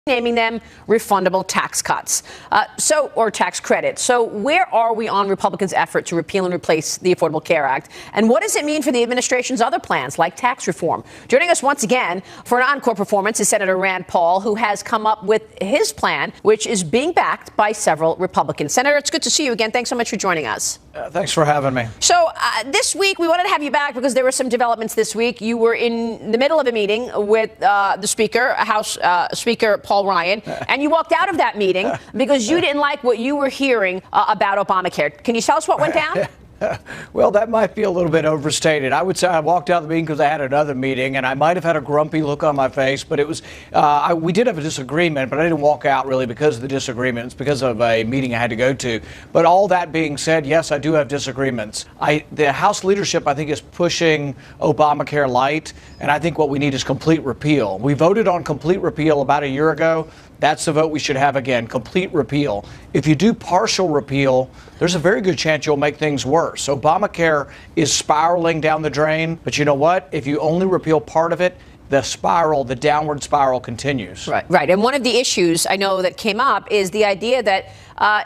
naming them refundable tax cuts, or tax credits. So where are we on Republicans' effort to repeal and replace the Affordable Care Act? And what does it mean for the administration's other plans, like tax reform? Joining us once again for an encore performance is Senator Rand Paul, who has come up with his plan, which is being backed by several Republicans. Senator, it's good to see you again. Thanks so much for joining us. Thanks for having me. So this week, we wanted to have you back because there were some developments this week. You were in the middle of a meeting with the Speaker, House Speaker Paul Ryan, and you walked out of that meeting because you didn't like what you were hearing about Obamacare. Can you tell us what went down? Well, that might be a little bit overstated. I would say I walked out of the meeting because I had another meeting, and I might have had a grumpy look on my face, but it was, we did have a disagreement, but I didn't walk out really because of the disagreement. It's because of a meeting I had to go to. But all that being said, yes, I do have disagreements. The House leadership, I think, is pushing Obamacare Lite, and I think what we need is complete repeal. We voted on complete repeal about a year ago. That's the vote we should have again, complete repeal. If you do partial repeal, there's a very good chance you'll make things worse. Obamacare is spiraling down the drain, but you know what? If you only repeal part of it, the downward spiral continues. Right. And one of the issues I know that came up is the idea that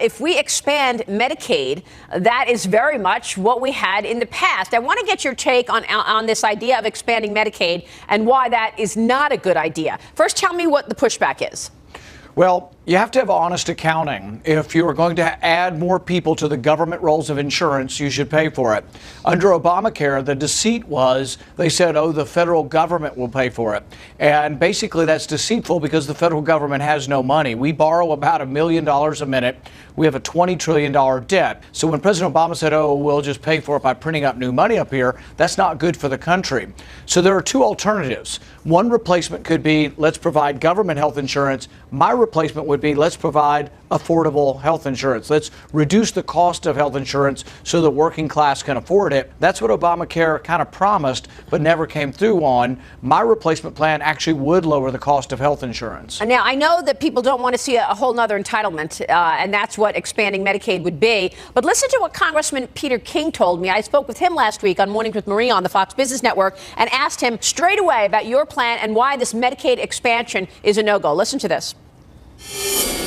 if we expand Medicaid, that is very much what we had in the past. I want to get your take on this idea of expanding Medicaid and why that is not a good idea. First, tell me what the pushback is. Well, you have to have honest accounting. If you are going to add more people to the government rolls of insurance, you should pay for it. Under Obamacare, the deceit was they said, oh, the federal government will pay for it. And basically that's deceitful because the federal government has no money. We borrow about $1 million a minute. We have a $20 trillion debt. So when President Obama said, oh, we'll just pay for it by printing up new money up here, that's not good for the country. So there are two alternatives. One replacement could be, let's provide government health insurance. My replacement would be, let's provide affordable health insurance. Let's reduce the cost of health insurance so the working class can afford it. That's what Obamacare kind of promised, but never came through on. My replacement plan actually would lower the cost of health insurance. Now, I know that people don't want to see a whole nother entitlement, and that's what expanding Medicaid would be. But listen to what Congressman Peter King told me. I spoke with him last week on Mornings with Marie on the Fox Business Network and asked him straight away about your plan and why this Medicaid expansion is a no-go. Listen to this.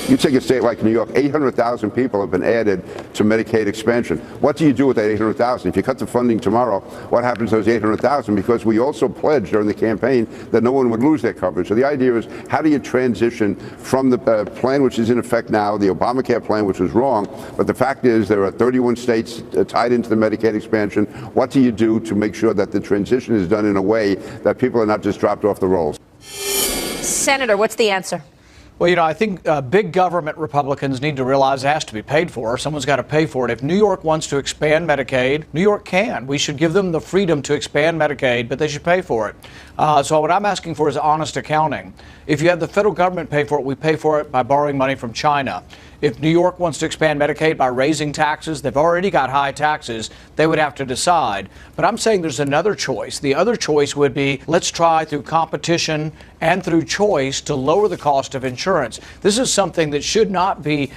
You take a state like New York, 800,000 people have been added to Medicaid expansion. What do you do with that 800,000? If you cut the funding tomorrow, what happens to those 800,000? Because we also pledged during the campaign that no one would lose their coverage. So the idea is, how do you transition from the plan which is in effect now, the Obamacare plan, which was wrong, but the fact is there are 31 states tied into the Medicaid expansion. What do you do to make sure that the transition is done in a way that people are not just dropped off the rolls? Senator, what's the answer? Well, you know, I think big government Republicans need to realize it has to be paid for. Someone's got to pay for it. If New York wants to expand Medicaid, New York can. We should give them the freedom to expand Medicaid, but they should pay for it. So what I'm asking for is honest accounting. If you have the federal government pay for it, we pay for it by borrowing money from China. If New York wants to expand Medicaid by raising taxes, they've already got high taxes, they would have to decide. But I'm saying there's another choice. The other choice would be, let's try through competition and through choice to lower the cost of insurance. This is something that should not be,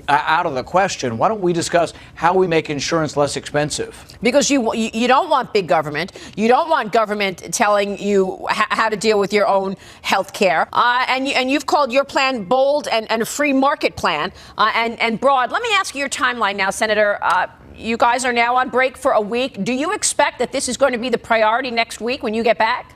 out of the question. Why don't we discuss how we make insurance less expensive? Because you don't want big government. You don't want government telling you how to deal with your own health care. And you've called your plan bold and a free market plan and broad. Let me ask you your timeline now, Senator. You guys are now on break for a week. Do you expect that this is going to be the priority next week when you get back?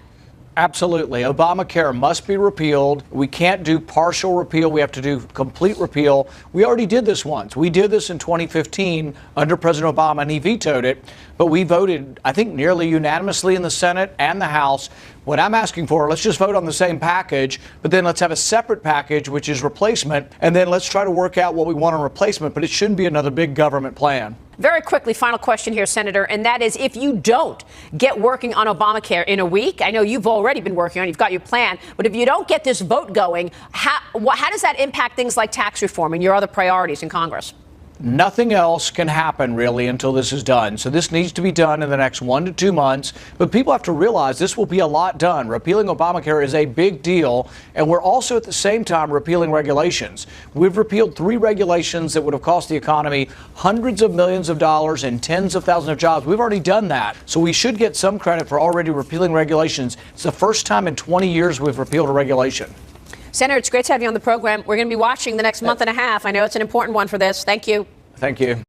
Absolutely. Obamacare must be repealed. We can't do partial repeal. We have to do complete repeal. We already did this once. We did this in 2015 under President Obama, and he vetoed it. But we voted, I think, nearly unanimously in the Senate and the House. What I'm asking for, let's just vote on the same package, but then let's have a separate package, which is replacement, and then let's try to work out what we want on replacement. But it shouldn't be another big government plan. Very quickly, final question here, Senator, and that is, if you don't get working on Obamacare in a week, I know you've already been working on it, you've got your plan, but if you don't get this vote going, how does that impact things like tax reform and your other priorities in Congress? Nothing else can happen, really, until this is done. So this needs to be done in the next 1 to 2 months. But people have to realize this will be a lot done. Repealing Obamacare is a big deal. And we're also at the same time repealing regulations. We've repealed 3 regulations that would have cost the economy hundreds of millions of dollars and tens of thousands of jobs. We've already done that. So we should get some credit for already repealing regulations. It's the first time in 20 years we've repealed a regulation. Senator, it's great to have you on the program. We're going to be watching the next month and a half. I know it's an important one for this. Thank you. Thank you.